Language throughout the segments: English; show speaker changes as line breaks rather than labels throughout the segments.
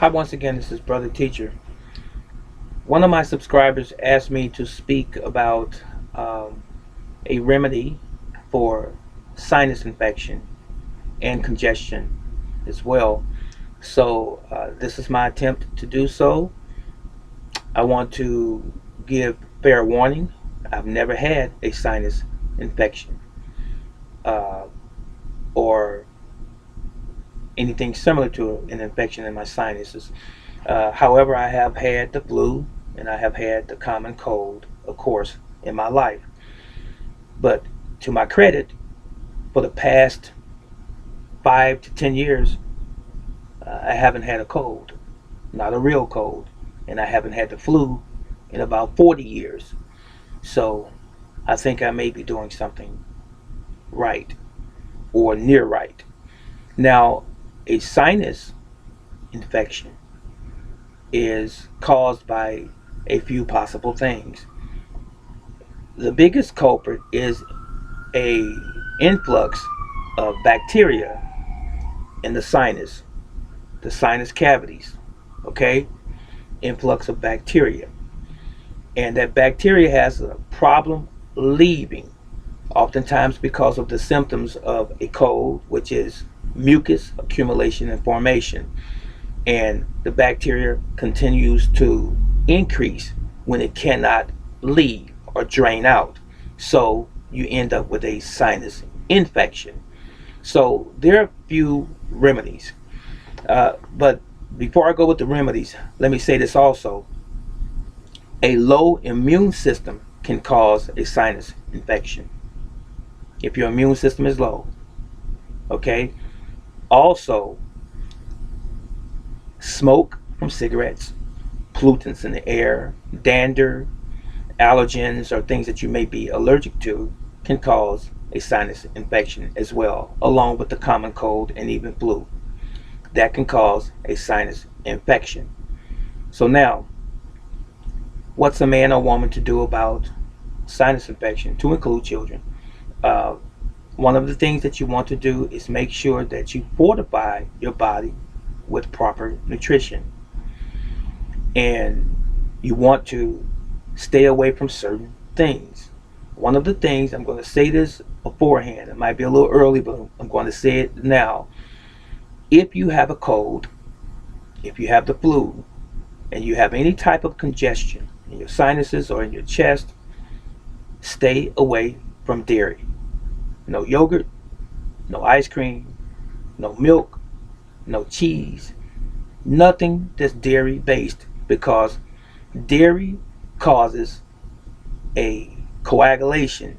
Hi, once again, this is Brother Teacher. One of my subscribers asked me to speak about a remedy for sinus infection and congestion as well. So, this is my attempt to do so. I want to give fair warning. I've never had a sinus infection uh, or anything similar to an infection in my sinuses. However, I have had the flu and I have had the common cold, of course, in my life. But to my credit, for the past 5 to 10 years, I haven't had a cold, not a real cold, and I haven't had the flu in about 40 years. So I think I may be doing something right or near right. Now, a sinus infection is caused by a few possible things. The biggest culprit is a influx of bacteria in the sinus cavities. Okay, influx of bacteria, and that bacteria has a problem leaving, oftentimes because of the symptoms of a cold, which is mucus accumulation and formation, and the bacteria continues to increase when it cannot leave or drain out. So you end up with a sinus infection. So there are a few remedies. But before I go with the remedies, let me say this also. A low immune system can cause a sinus infection if your immune system is low. Okay? Also, smoke from cigarettes, pollutants in the air, dander, allergens, or things that you may be allergic to can cause a sinus infection as well, along with the common cold and even flu. That can cause a sinus infection. So now, what's a man or woman to do about sinus infection, to include children? Uh, One of the things that you want to do is make sure that you fortify your body with proper nutrition. And you want to stay away from certain things. One of the things, I'm going to say this beforehand, it might be a little early, but I'm going to say it now. If you have a cold, if you have the flu, and you have any type of congestion in your sinuses or in your chest, stay away from dairy. No yogurt, no ice cream, no milk, no cheese, nothing that's dairy based, because dairy causes a coagulation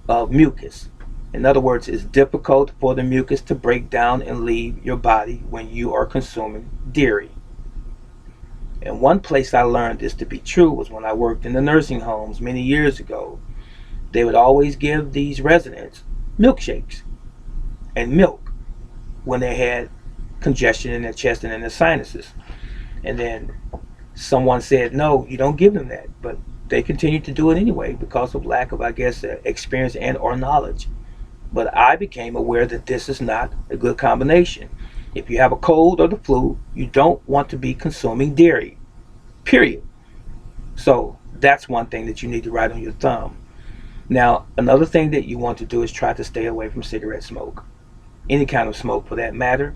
of mucus. In other words, it's difficult for the mucus to break down and leave your body when you are consuming dairy. And one place I learned this to be true was when I worked in the nursing homes many years ago. They would always give these residents milkshakes and milk when they had congestion in their chest and in their sinuses. And then someone said, no, you don't give them that. But they continued to do it anyway because of lack of, I guess, experience and or knowledge. But I became aware that this is not a good combination. If you have a cold or the flu, you don't want to be consuming dairy, period. So that's one thing that you need to write on your thumb. Now, another thing that you want to do is try to stay away from cigarette smoke, any kind of smoke for that matter.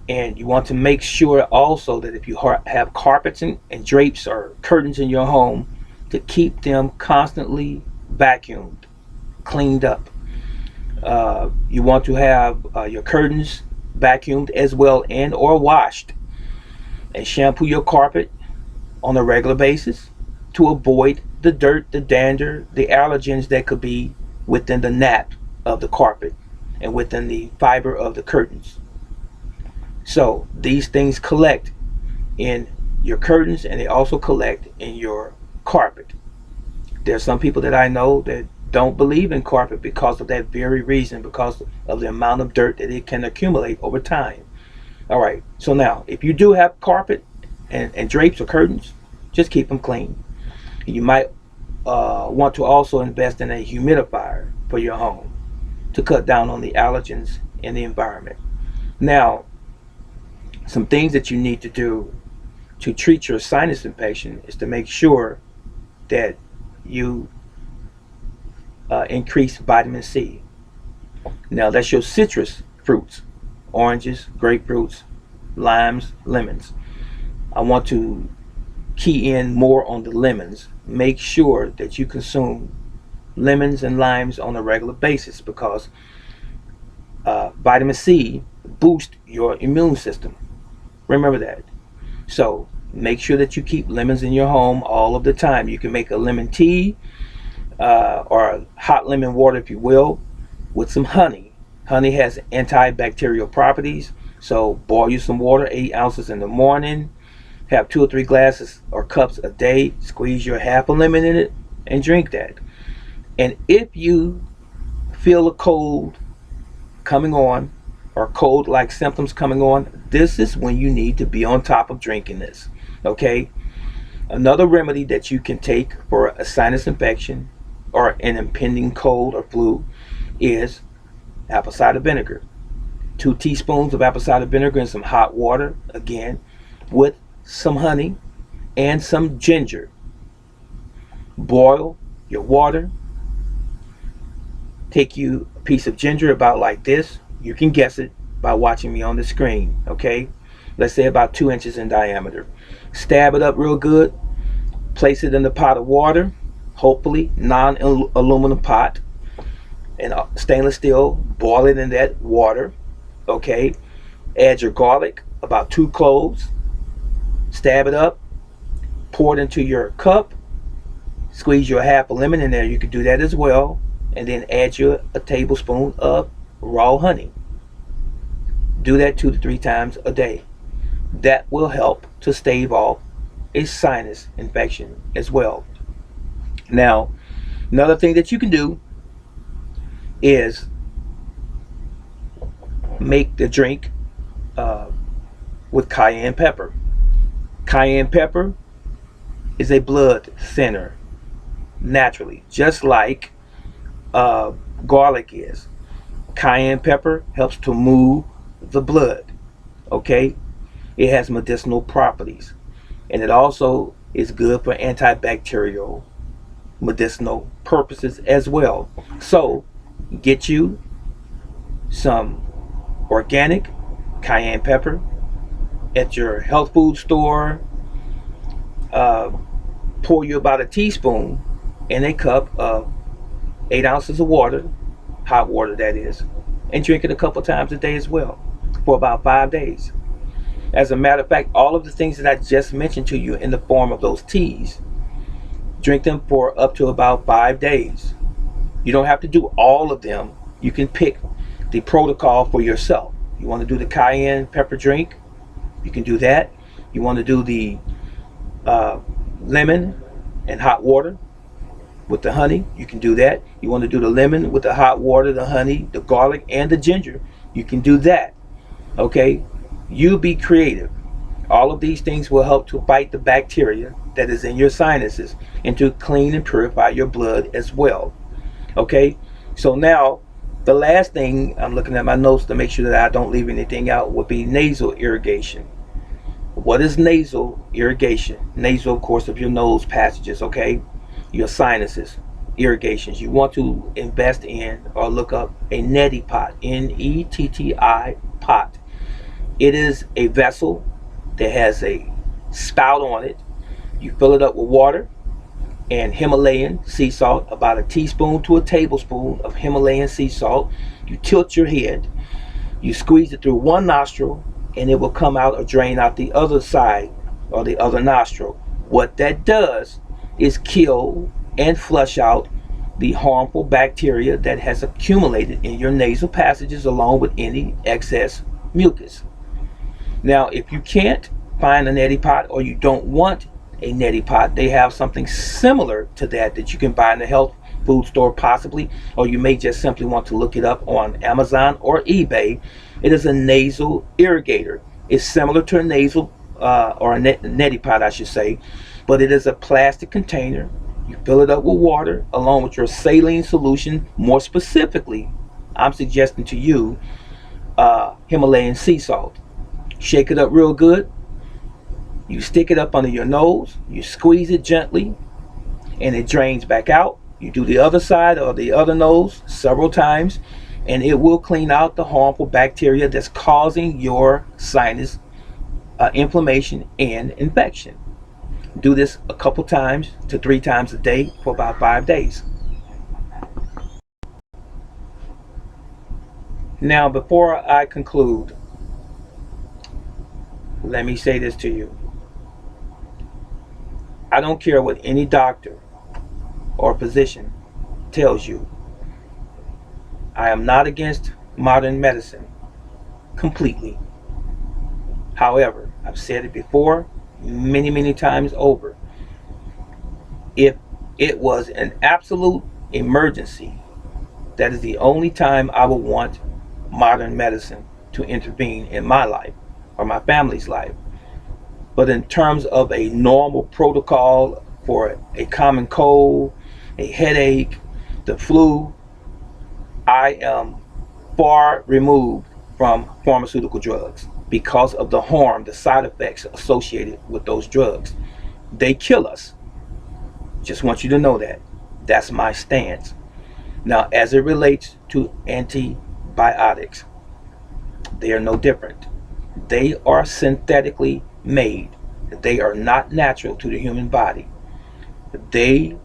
And you want to make sure also that if you have carpets and drapes or curtains in your home, to keep them constantly vacuumed, cleaned up. You want to have your curtains vacuumed as well and or washed, and shampoo your carpet on a regular basis to avoid the dirt, the dander, the allergens that could be within the nap of the carpet and within the fiber of the curtains. So these things collect in your curtains and they also collect in your carpet. There's some people that I know that don't believe in carpet because of that very reason, because of the amount of dirt that it can accumulate over time. All right, so now if you do have carpet and drapes or curtains, just keep them clean. You might want to also invest in a humidifier for your home to cut down on the allergens in the environment. Now, some things that you need to do to treat your sinus infection is to make sure that you increase vitamin C. Now that's your citrus fruits, oranges, grapefruits, limes, lemons. I want to key in more on the lemons. Make sure that you consume lemons and limes on a regular basis because vitamin C boosts your immune system. Remember that. So make sure that you keep lemons in your home all of the time. You can make a lemon tea or hot lemon water, if you will, with some honey. Honey has antibacterial properties. So boil you some water, 8 ounces in the morning. Have 2 or 3 glasses or cups a day. Squeeze your half a lemon in it and drink that. And if you feel a cold coming on or cold like symptoms coming on, this is when you need to be on top of drinking this. Okay? Another remedy that you can take for a sinus infection or an impending cold or flu is apple cider vinegar. 2 teaspoons of apple cider vinegar in some hot water, again, with some honey and some ginger. Boil your water. Take you a piece of ginger about like this. You can guess it by watching me on the screen, okay? Let's say about 2 inches in diameter. Stab it up real good. Place it in the pot of water, hopefully non-aluminum pot, and stainless steel. Boil it in that water, okay? Add your garlic, about 2 cloves. Stab it up. Pour it into your cup. Squeeze your half a lemon in there. You can do that as well. And then add your a tablespoon of raw honey. Do that 2 to 3 times a day. That will help to stave off a sinus infection as well. Now, another thing that you can do is make the drink with cayenne pepper. Cayenne pepper is a blood thinner naturally, just like garlic is. Cayenne pepper helps to move the blood. Okay, it has medicinal properties, and it also is good for antibacterial medicinal purposes as well. So get you some organic cayenne pepper at your health food store. Pour you about a teaspoon in a cup of 8 ounces of water, hot water that is, and drink it a couple times a day as well for about 5 days. As a matter of fact, all of the things that I just mentioned to you in the form of those teas, drink them for up to about 5 days. You don't have to do all of them. You can pick the protocol for yourself. You want to do the cayenne pepper drink, you can do that. You want to do the lemon and hot water with the honey, you can do that. You want to do the lemon with the hot water, the honey, the garlic, and the ginger, you can do that. Okay? You be creative. All of these things will help to fight the bacteria that is in your sinuses and to clean and purify your blood as well. Okay? So now, the last thing, I'm looking at my notes to make sure that I don't leave anything out, would be nasal irrigation. What is nasal irrigation? Nasal, of course, of your nose passages, okay? Your sinuses, irrigations. You want to invest in or look up a neti pot, N-E-T-T-I pot. It is a vessel that has a spout on it. You fill it up with water and Himalayan sea salt, about a teaspoon to a tablespoon of Himalayan sea salt. You tilt your head, you squeeze it through one nostril, and it will come out or drain out the other side or the other nostril. What that does is kill and flush out the harmful bacteria that has accumulated in your nasal passages along with any excess mucus. Now, if you can't find a neti pot or you don't want a neti pot, they have something similar to that you can buy in the health food store possibly, or you may just simply want to look it up on Amazon or eBay. It is a nasal irrigator. It's similar to a nasal or a neti pot, I should say, but it is a plastic container. You fill it up with water along with your saline solution. More specifically, I'm suggesting to you Himalayan sea salt. Shake it up real good. You stick it up under your nose. You squeeze it gently, and it drains back out. You do the other side or the other nose several times, and it will clean out the harmful bacteria that's causing your sinus inflammation and infection. Do this a couple times to 3 times a day for about 5 days. Now, before I conclude, let me say this to you. I don't care what any doctor or physician tells you. I am not against modern medicine completely. However, I've said it before many times over. If it was an absolute emergency, that is the only time I would want modern medicine to intervene in my life or my family's life. But in terms of a normal protocol for a common cold, a headache, the flu, I am far removed from pharmaceutical drugs because of the harm, the side effects associated with those drugs. They kill us. Just want you to know that. That's my stance. Now, as it relates to antibiotics, they are no different. They are synthetically made. They are not natural to the human body. They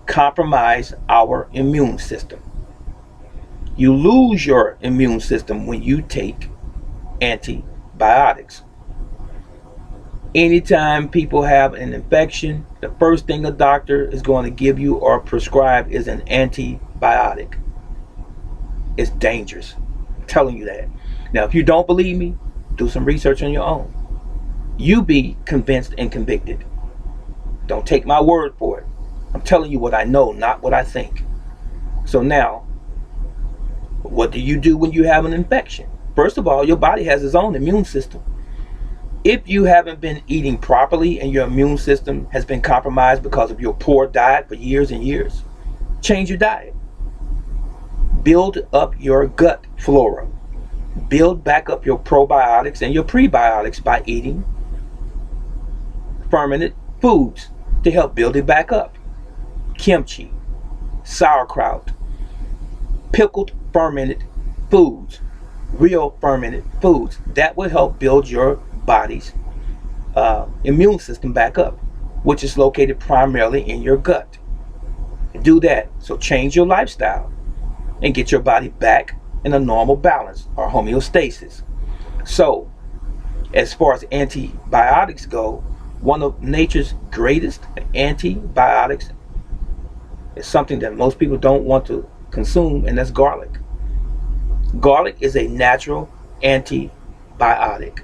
compromise our immune system. You lose your immune system when you take antibiotics. Anytime people have an infection, the first thing a doctor is going to give you or prescribe is an antibiotic. It's dangerous. I'm telling you that. Now, if you don't believe me, do some research on your own. You be convinced and convicted. Don't take my word for it. I'm telling you what I know, not what I think. So now, what do you do when you have an infection? First of all, your body has its own immune system. If you haven't been eating properly and your immune system has been compromised because of your poor diet for years and years, change your diet. Build up your gut flora. Build back up your probiotics and your prebiotics by eating fermented foods to help build it back up. Kimchi, sauerkraut, pickled fermented foods, real fermented foods. That will help build your body's immune system back up, which is located primarily in your gut. Do that. So change your lifestyle and get your body back in a normal balance or homeostasis. So, as far as antibiotics go, one of nature's greatest antibiotics is something that most people don't want to consume, and that's garlic. Garlic is a natural antibiotic.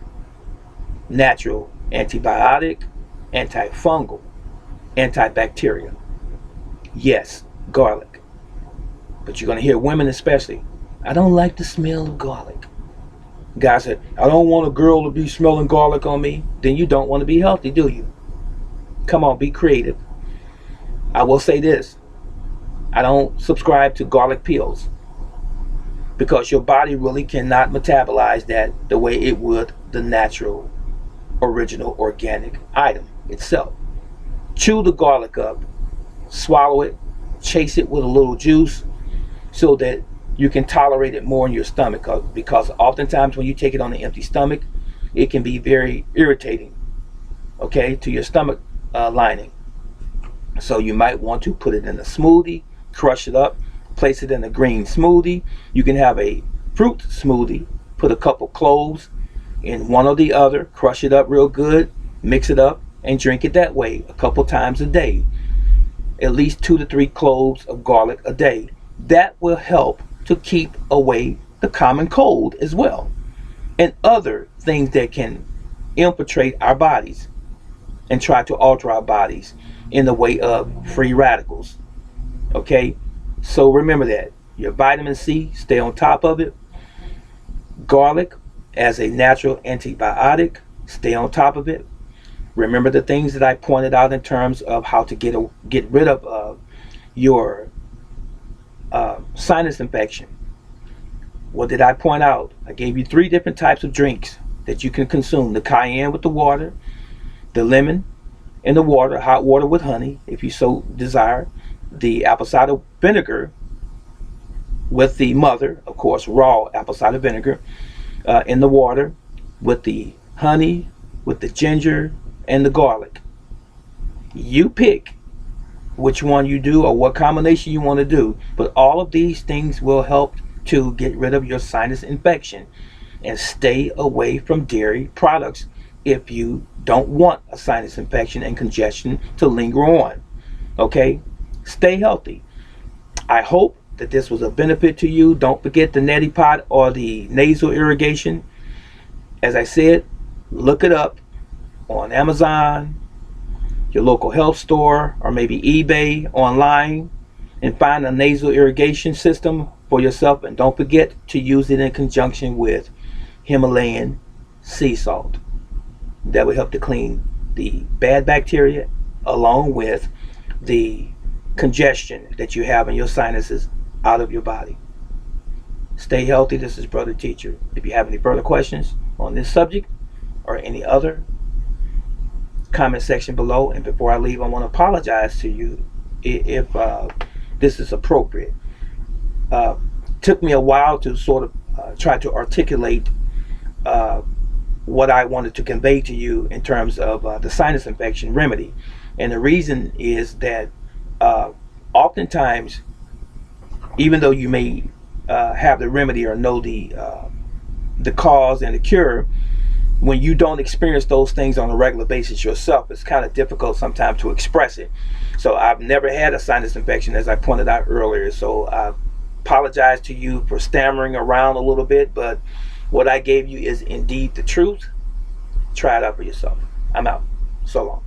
Natural antibiotic, antifungal, antibacterial. Yes, garlic. But you're going to hear women especially, I don't like the smell of garlic. Guys say, I don't want a girl to be smelling garlic on me. Then you don't want to be healthy, do you? Come on, be creative. I will say this. I don't subscribe to garlic pills because your body really cannot metabolize that the way it would the natural, original, organic item itself. Chew the garlic up, swallow it, chase it with a little juice so that you can tolerate it more in your stomach, because oftentimes when you take it on an empty stomach, it can be very irritating, okay, to your stomach lining. So you might want to put it in a smoothie, crush it up, place it in a green smoothie. You can have a fruit smoothie, put a couple cloves in one or the other, crush it up real good, mix it up, and drink it that way a couple times a day. At least 2 to 3 cloves of garlic a day. That will help to keep away the common cold as well, and other things that can infiltrate our bodies and try to alter our bodies in the way of free radicals. Okay, so remember that. Your vitamin C, stay on top of it. Garlic as a natural antibiotic, stay on top of it. Remember the things that I pointed out in terms of how to get rid of your sinus infection. What did I point out? I gave you 3 different types of drinks that you can consume: the cayenne with the water, the lemon in the water, hot water with honey, if you so desire, the apple cider vinegar with the mother, of course, raw apple cider vinegar in the water, with the honey, with the ginger, and the garlic. You pick which one you do or what combination you want to do, but all of these things will help to get rid of your sinus infection. And stay away from dairy products if you don't want a sinus infection and congestion to linger on. Okay? Stay healthy. I hope that this was a benefit to you. Don't forget the neti pot or the nasal irrigation. As I said, look it up on Amazon, your local health store, or maybe eBay online, and find a nasal irrigation system for yourself. And don't forget to use it in conjunction with Himalayan sea salt. That will help to clean the bad bacteria along with the congestion that you have in your sinuses out of your body. Stay healthy. This is Brother Teacher. If you have any further questions on this subject or any other, comment section below. And before I leave, I want to apologize to you if this is appropriate. Took me a while to sort of try to articulate what I wanted to convey to you in terms of the sinus infection remedy. And the reason is that oftentimes, even though you may have the remedy or know the cause and the cure, when you don't experience those things on a regular basis yourself, it's kind of difficult sometimes to express it. So I've never had a sinus infection, as I pointed out earlier. So I apologize to you for stammering around a little bit, but what I gave you is indeed the truth. Try it out for yourself. I'm out. So long.